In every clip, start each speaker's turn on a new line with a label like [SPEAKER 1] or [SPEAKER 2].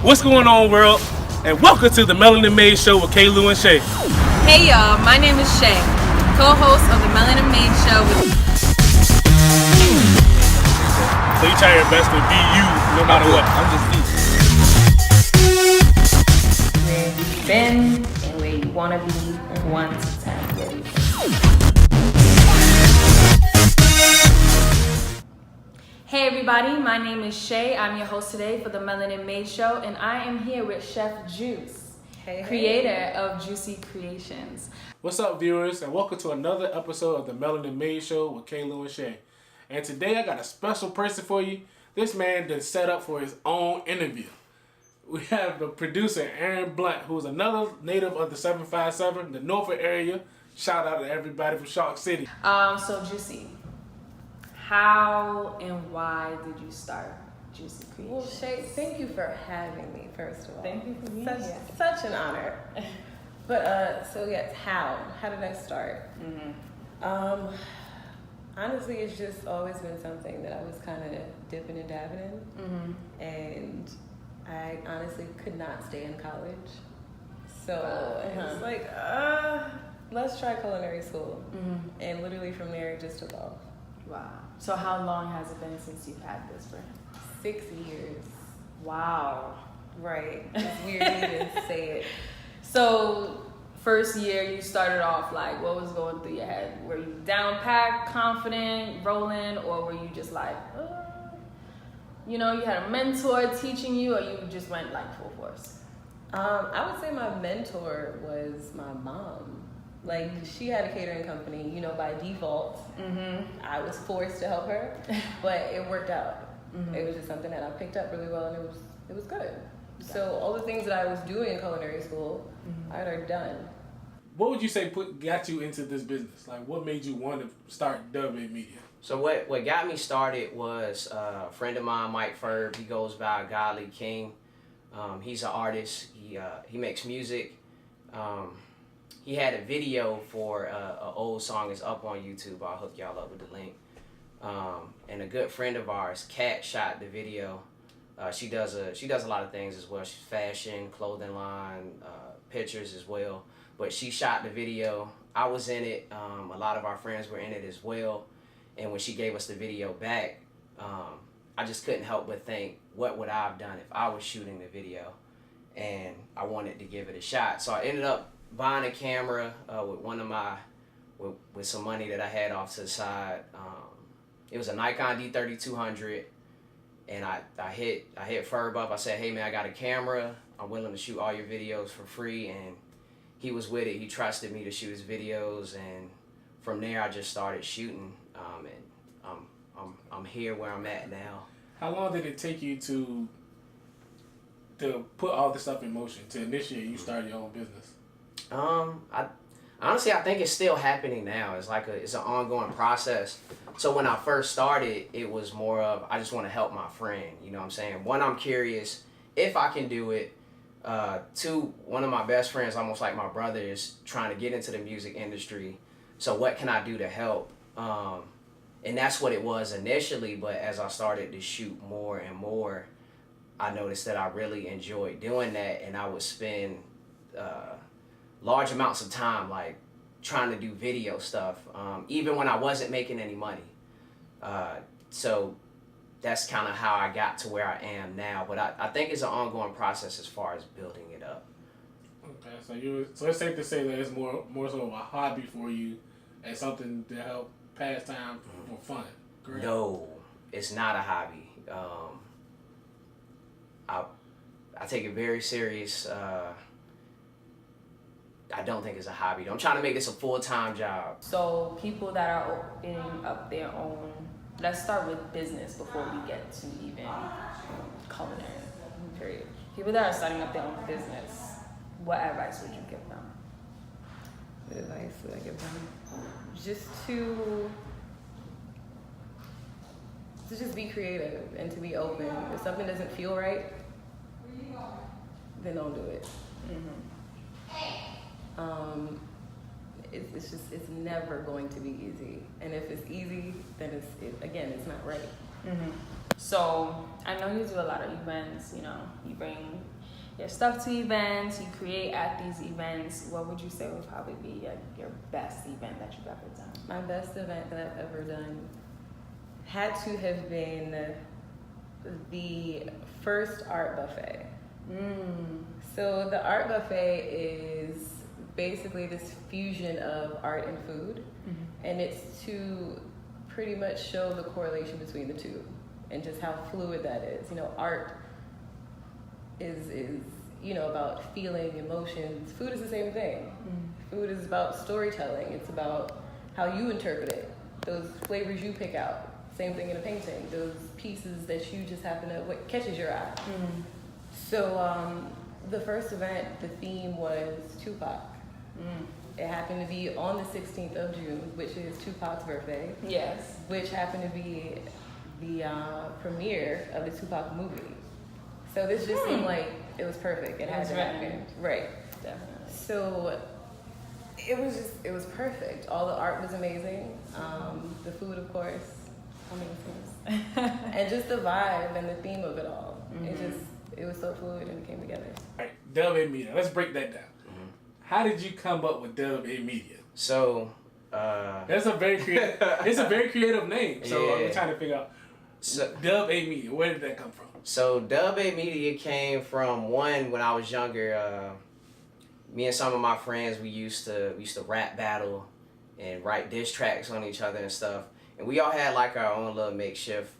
[SPEAKER 1] What's going on, world? And welcome to the Melanin Made Show with K-Lou and Shay.
[SPEAKER 2] Hey y'all, my name is Shay, co-host of the Melanin Made Show.
[SPEAKER 1] So you try your best to be you no matter what.
[SPEAKER 3] I'm just me.
[SPEAKER 2] Where you've been and where you want to be 1 to 10. Where you Hey everybody, my name is Shay. I'm your host today for the Melanin Made Show, and I am here with Chef Juice, creator of Juicy Creations.
[SPEAKER 1] What's up, viewers, and welcome to another episode of the Melanin Made Show with K-Lou and Shay. And today I got a special person for you. This man did set up for his own interview. We have the producer, Aaron Blunt, who is another native of the 757, the Norfolk area. Shout out to everybody from Shark City.
[SPEAKER 2] So Juicy, how and why did you start Juicy Creations?
[SPEAKER 4] Well, Shay, thank you for having me, first of all.
[SPEAKER 2] Thank you for being here.
[SPEAKER 4] Such an honor. But, so yes, how? How did I start? Honestly, it's just always been something that I was kind of dipping and dabbing in. And I honestly could not stay in college. So it's like, let's try culinary school. And literally from there, it just took off.
[SPEAKER 2] Wow. So how long has it been since you've had this brand?
[SPEAKER 4] 6 years.
[SPEAKER 2] Wow.
[SPEAKER 4] Right. It's weird to even say it.
[SPEAKER 2] So first year you started off like, what was going through your head? Were you down packed, confident, rolling, or were you just like, you had a mentor teaching you, or you just went like full force?
[SPEAKER 4] I would say my mentor was my mom. Like, she had a catering company, by default. I was forced to help her, but it worked out. It was just something that I picked up really well, and it was good. So all the things that I was doing in culinary school, I had already done.
[SPEAKER 1] What would you say got you into this business? Like, what made you want to start Dub Media?
[SPEAKER 3] So what got me started was a friend of mine, Mike Ferb. He goes by Godly King. He's an artist. He makes music. He had a video for an old song. It's up on YouTube. I'll hook y'all up with the link. And a good friend of ours, Kat, shot the video. She does a lot of things as well. She's fashion, clothing line, pictures as well. But she shot the video. I was in it. A lot of our friends were in it as well. And when she gave us the video back, I just couldn't help but think, what would I have done if I was shooting the video? And I wanted to give it a shot. So I ended up buying a camera with some money that I had off to the side. It was a Nikon D3200, and I hit Ferb up. I said, hey man, I got a camera. I'm willing to shoot all your videos for free, and he was with it. He trusted me to shoot his videos, and from there I just started shooting, and I'm here where I'm at now.
[SPEAKER 1] How long did it take you to put all this stuff in motion, to initiate you start your own business?
[SPEAKER 3] I think it's still happening now. It's an ongoing process. So when I first started, it was more of, I just want to help my friend. You know what I'm saying? One, I'm curious if I can do it. Two, one of my best friends, almost like my brother, is trying to get into the music industry. So what can I do to help? And that's what it was initially. But as I started to shoot more and more, I noticed that I really enjoyed doing that, and I would spend large amounts of time like trying to do video stuff, even when I wasn't making any money. So that's kind of how I got to where I am now. But I think it's an ongoing process as far as building it up.
[SPEAKER 1] Okay, so it's safe to say that it's more so of a hobby for you, and something to help pass time for fun. Correct?
[SPEAKER 3] No, it's not a hobby. I take it very serious. I don't think it's a hobby. I'm trying to make this a full-time job.
[SPEAKER 2] So people that are opening up their own, let's start with business before we get to even culinary, period. People that are starting up their own business, what advice would you give them?
[SPEAKER 4] What advice would I give them? Just to just be creative and to be open. If something doesn't feel right, then don't do it. It's never going to be easy, and if it's easy, then it's not right.
[SPEAKER 2] So I know you do a lot of events. You bring your stuff to events, you create at these events. What would you say would probably be your best event that you've ever done?
[SPEAKER 4] My best event that I've ever done had to have been the first art buffet. So the art buffet is basically this fusion of art and food, and it's to pretty much show the correlation between the two and just how fluid that is. You know, art is about feeling, emotions. Food is the same thing. Food is about storytelling. It's about how you interpret it, those flavors you pick out. Same thing in a painting, those pieces that you just happen to, what catches your eye. So the first event, the theme was Tupac. It happened to be on the 16th of June, which is Tupac's birthday.
[SPEAKER 2] Yes.
[SPEAKER 4] Which happened to be the premiere of the Tupac movie. So this just seemed like it was perfect. It had to happen. Right.
[SPEAKER 2] Definitely.
[SPEAKER 4] So it was perfect. All the art was amazing. The food, of course, amazing. And just the vibe and the theme of it all. It was so fluid and it came together.
[SPEAKER 1] All right, Dub A Media. Let's break that down. How did you come up with Dub A Media?
[SPEAKER 3] So,
[SPEAKER 1] that's a very creative. It's a very creative name. So I'm trying to figure out. Dub A Media. Where did that come from?
[SPEAKER 3] So Dub A Media came from when I was younger. Me and some of my friends, we used to rap battle and write diss tracks on each other and stuff. And we all had like our own little makeshift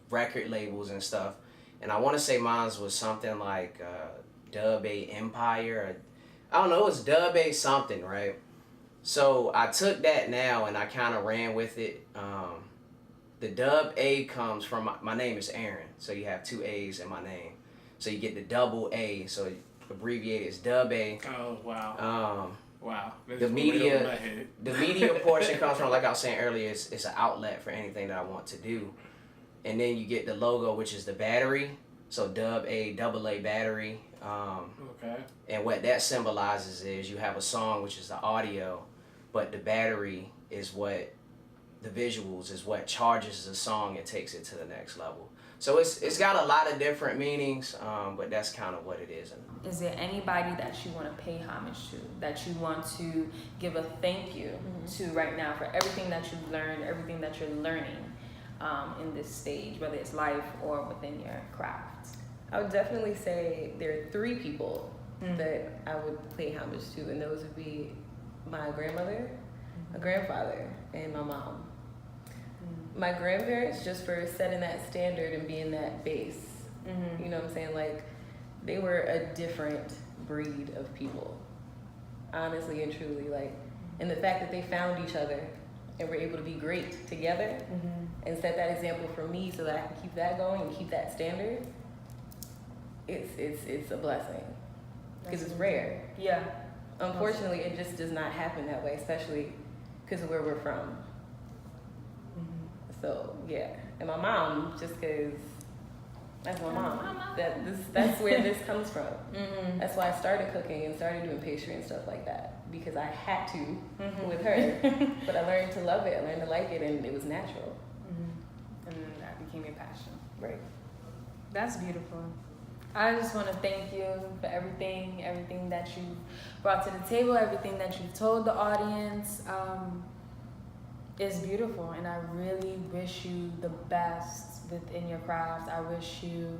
[SPEAKER 3] record labels and stuff. And I want to say mine was something like Dub A Empire. Or, I don't know, it was Dub A something, right? So I took that now and I kind of ran with it. The Dub A comes from, my name is Aaron, so you have 2 A's in my name. So you get the double A, so abbreviated is Dub A.
[SPEAKER 1] Oh, wow. Wow.
[SPEAKER 3] The media portion comes from, like I was saying earlier, it's an outlet for anything that I want to do. And then you get the logo, which is the battery. So Dub A, double A battery.
[SPEAKER 1] Okay.
[SPEAKER 3] And what that symbolizes is you have a song, which is the audio, but the battery is what, the visuals is what charges the song and takes it to the next level. So it's got a lot of different meanings, but that's kind of what it is.
[SPEAKER 2] Is there anybody that you want to pay homage to, that you want to give a thank you to right now for everything that you've learned, everything that you're learning in this stage, whether it's life or within your craft?
[SPEAKER 4] I would definitely say there are 3 people that I would pay homage to, and those would be my grandmother, my grandfather, and my mom. My grandparents, just for setting that standard and being that base. You know what I'm saying? Like, they were a different breed of people, honestly and truly. Like, and the fact that they found each other and were able to be great together and set that example for me so that I can keep that going and keep that standard, it's a blessing, because it's rare.
[SPEAKER 2] Yeah.
[SPEAKER 4] Unfortunately, it just does not happen that way, especially because of where we're from. So yeah, and my mom, just because that's my mom. That's where this comes from. That's why I started cooking and started doing pastry and stuff like that, because I had to with her. But I learned to love it. I learned to like it, and it was natural.
[SPEAKER 2] And then that became your passion.
[SPEAKER 4] Right.
[SPEAKER 2] That's beautiful. I just want to thank you for everything that you brought to the table, everything that you've told the audience. It's beautiful, and I really wish you the best within your craft. I wish you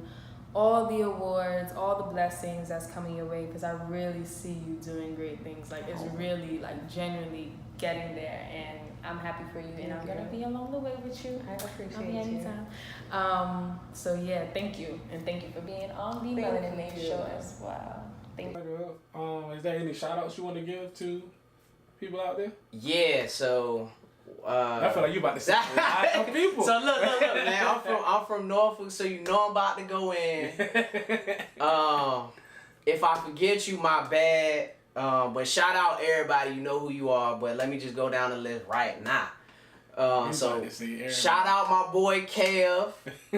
[SPEAKER 2] all the awards, all the blessings that's coming your way, because I really see you doing great things. Like, it's really, like, genuinely getting there, and I'm happy for you, and I'm going to be along the way with you.
[SPEAKER 4] I appreciate you.
[SPEAKER 2] Anytime. So, yeah, thank you, and thank you for being on the Melanin Made Show as well. Thank you.
[SPEAKER 1] Is there any shout-outs you want to give to people out there?
[SPEAKER 3] Yeah, so...
[SPEAKER 1] I feel like you about to say a lot of people.
[SPEAKER 3] So look, man. I'm from Norfolk, so you know I'm about to go in. If I forget you, my bad. But shout out everybody. You know who you are. But let me just go down the list right now. So shout out my boy Kev,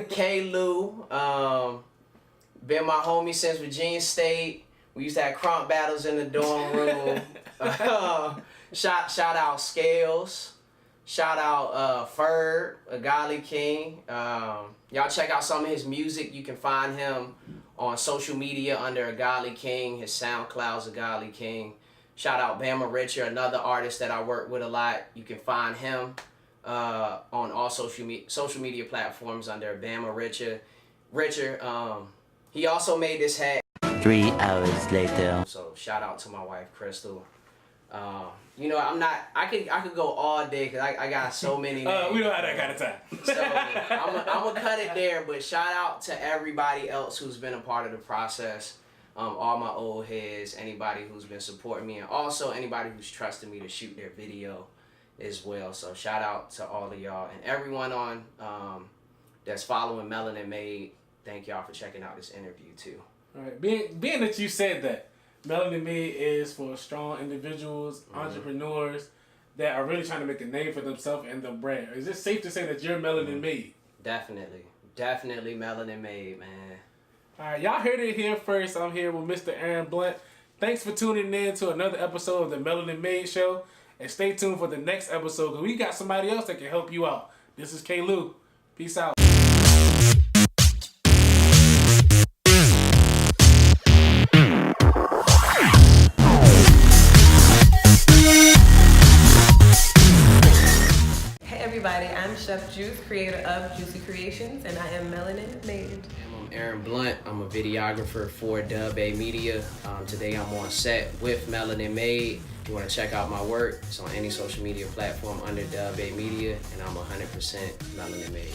[SPEAKER 3] K-Lou. Been my homie since Virginia State. We used to have crunk battles in the dorm room. Shout out Scales. Shout out Ferg, a Godly King. Y'all check out some of his music. You can find him on social media under A Godly King. His SoundCloud's A Godly King. Shout out Bama Richer, another artist that I work with a lot. You can find him on all social media platforms under Bama Richer. He also made this hat.
[SPEAKER 5] 3 hours later.
[SPEAKER 3] So shout out to my wife Crystal. You know, I could go all day because I got so many names.
[SPEAKER 1] We don't have that kind of time.
[SPEAKER 3] So I'm gonna cut it there. But shout out to everybody else who's been a part of the process. All my old heads, anybody who's been supporting me, and also anybody who's trusted me to shoot their video as well. So shout out to all of y'all and everyone on that's following Melanin Made. Thank y'all for checking out this interview too.
[SPEAKER 1] All right. Being that you said that, Melanin Made is for strong individuals, entrepreneurs that are really trying to make a name for themselves and their brand. Is it safe to say that you're Melanin Made?
[SPEAKER 3] Definitely Melanin Made, man.
[SPEAKER 1] All right, y'all heard it here first. I'm here with Mr. Aaron Blunt. Thanks for tuning in to another episode of the Melanin Made Show. And stay tuned for the next episode because we got somebody else that can help you out. This is K. Lou. Peace out.
[SPEAKER 4] Everybody, I'm Chef Juice, creator of Juicy Creations, and I am Melanin Made.
[SPEAKER 3] I'm Aaron Blunt. I'm a videographer for Dub A Media. Today I'm on set with Melanin Made. If you want to check out my work, it's on any social media platform under Dub A Media, and I'm 100% Melanin Made.